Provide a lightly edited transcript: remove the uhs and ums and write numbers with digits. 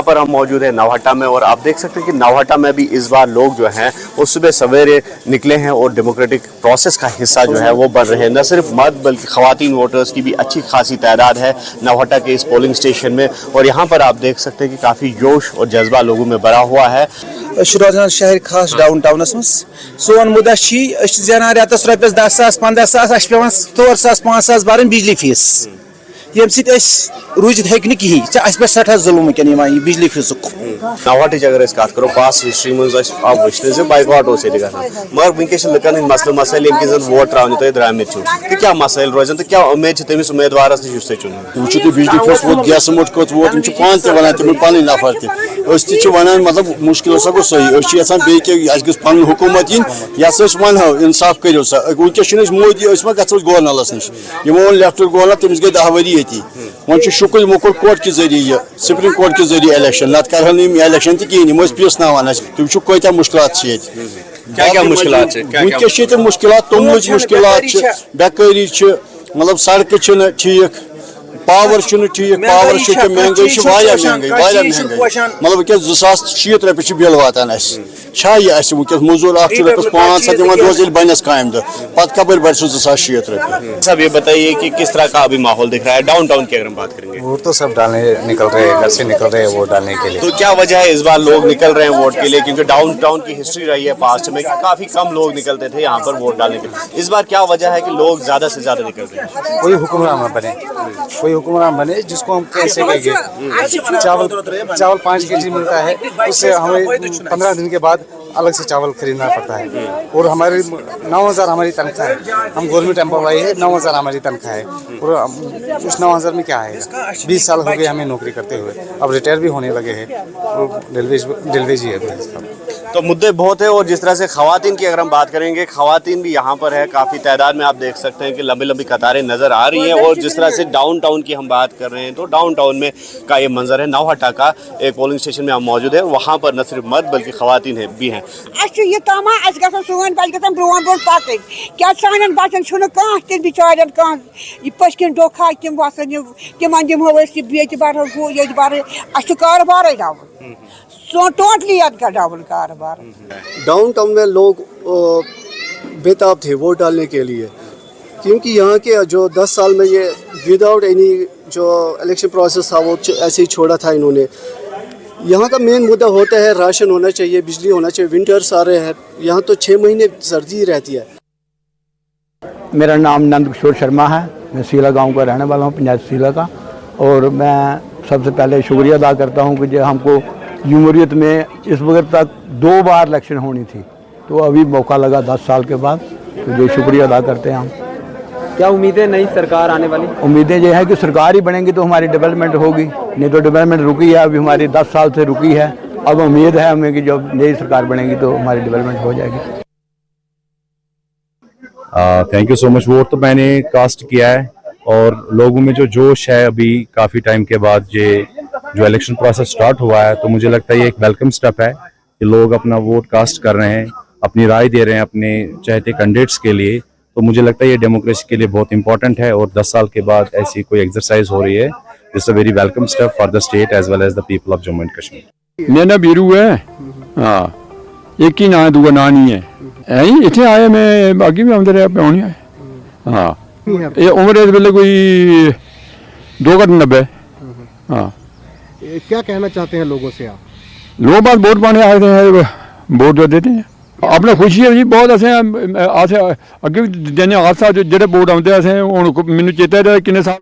पर हम मौजूद हैं नौहट्टा में, और आप देख सकते हैं कि नौहट्टा में भी इस बार लोग जो हैं वो सुबह सवेरे निकले हैं और डेमोक्रेटिक प्रोसेस का हिस्सा जो है वो बन रहे हैं। न सिर्फ मर्द बल्कि ख़वातीन वोटर्स की भी अच्छी खासी तादाद है नौहट्टा के इस पोलिंग स्टेशन में, और यहाँ पर आप देख सकते हैं कि काफ़ी जोश और जज्बा लोगों में भरा हुआ है। रोजान शहर खास डाउन टाउनस मज सोन मुदा जाना रेतस रपस 10,000 15,000 पे 4,000 5,000 भरन बिजली फीस ये रूजित हेक कहीं पे सठा जुल्म वह बिजली फीस नौहट्ट अगर कत करो पास हिस्ट्री मज वो बाइकआउट मगर वनस लुकन मसल मसाइल ये जन वोट त्रावन तुम द्रामित तो क्या मसाइल रोजन तो क्या उम्मीद तमिस उम्मीदवार नश तुम चुन बिजली फीस वो गैस मोट कोत वोट पान तन तम पन नफर वन मतलब मुश्किल हसा गो सही बे पन हुकूमत इन यस वन इंसाफ करो सा वनस मोदी मा गो गवर्नरस नश वो लेफ्टिनेंट गवर्नर तमिस गई 10 वरी ये वो शुक्ल मुकुल कोर्ट के जरिए सुप्रीम कोर्ट के जरिए इलेक्शन नत कर इलेक्शन तहन पीस नान तुम कत्या मुश्किल मुश्किल मुश्किल तुमल मुश्किल बेकारी मतलब सड़क ठीक पावर ठीक पावर महंगाई महंगाई मतलब वह 2,060 रुपये बिल वातान वह मजूर रपस 500 दिवान रोज बनस काम दह पत कपर बढ़ 2,060 रुपये। सब ये बताइए कि किस तरह का अभी माहौल दिख रहा है डाउन टाउन की अगर हम बात करेंगे? वोट तो सब डालने निकल रहे हैं, घर से निकल रहे हैं वोट डालने के लिए। तो क्या वजह है इस बार लोग निकल रहे हैं वोट के लिए? क्योंकि डाउन टाउन की हिस्ट्री रही है पास्ट में काफी कम लोग निकलते थे यहाँ पर वोट डालने के लिए। इस बार क्या वजह है कि लोग ज्यादा से ज्यादा निकल रहे हैं? कोई हुक्मरान बने, कोई हुक्मरान बने जिसको हम कैसे कहेंगे। चावल 5 kg मिलता है, उससे हमें 15 दिन के बाद अलग से चावल खरीदना पड़ता है। और हमारी 9,000 हमारी तनख्वाह है, हम गवर्नमेंट एम्प्लॉई है, 9,000 हमारी तनख्वाह है। और उस 9,000 में क्या है, 20 साल हो गए हमें नौकरी करते हुए, अब रिटायर भी होने लगे हैं और रेलवे ही है। तो मुद्दे बहुत है। और जिस तरह से ख़वातीन की अगर हम बात करेंगे, ख़वातीन भी यहाँ पर है काफ़ी तादाद में, आप देख सकते हैं कि लंबी लंबी कतारें नज़र आ रही हैं। और जिस तरह से डाउन टाउन की हम बात कर रहे हैं तो डाउन टाउन में का ये मंजर है। नौहट्टा का एक पोलिंग स्टेशन में हम मौजूद है, वहाँ पर न सिर्फ मर्द बल्कि ख़वातीन भी हैं। क्या सान बचन बिचार पचन डो खा तम वसन तम दिमो बो ये कारोबार डाउन टोटली डाउन कारोबार। डाउन टाउन में लोग बेताब थे वोट डालने के लिए, क्योंकि यहाँ के जो 10 साल में ये विदाउट एनी जो इलेक्शन प्रोसेस था वो ऐसे ही छोड़ा था इन्होंने। यहाँ का मेन मुद्दा होता है राशन होना चाहिए, बिजली होना चाहिए। विंटर्स आ रहे हैं, यहाँ तो 6 महीने सर्दी रहती है। मेरा नाम नंद किशोर शर्मा है, मैं सीला गांव का रहने वाला हूँ, पंचायत सीला का। और मैं सबसे पहले शुक्रिया अदा करता हूँ कि जो हमको जमहूरियत में इस वक्त तक 2 बार इलेक्शन होनी थी, तो अभी मौका लगा 10 साल के बाद, तो जो शुक्रिया अदा करते हैं हम। क्या उम्मीदें नई सरकार आने वाली? उम्मीदें ये है कि सरकार ही बनेंगी तो हमारी डेवलपमेंट होगी, नहीं तो डेवलपमेंट रुकी है, अभी हमारी 10 साल से रुकी है। अब उम्मीद है हमें कि जब नई सरकार बनेगी तो हमारी डेवलपमेंट हो जाएगी। Thank you so much. Vote तो मैंने कास्ट किया है और लोगों में जो जोश है अभी काफ़ी टाइम के बाद ये जो इलेक्शन प्रोसेस स्टार्ट हुआ है, तो मुझे लगता है ये एक वेलकम स्टेप है कि लोग अपना वोट कास्ट कर रहे हैं, अपनी राय दे रहे हैं अपने चाहते कैंडिडेट्स के लिए। तो मुझे लगता है ये डेमोक्रेसी के लिए बहुत इंपॉर्टेंट है और 10 साल के बाद ऐसी कोई एक्सरसाइज हो रही है। This a very welcome step for the state as well as the people of Jammu and Kashmir. मेरा बीरू है, हाँ, एक ही ना है, दूसरा ना नहीं है। इतने आए मैं बाकी भी आमदे रहे पे है। हाँ, ये उम्र इस वेले कोई 2.90। हाँ, क्या कहना चाहते हैं लोगों से आप? लोग बात वोट पाने आए थे, वोट जो देते हैं अपना खुशी है जी बहुत। असें अगे भी देने हादसा जो वोट आते मैनू चेता है किन्ने साल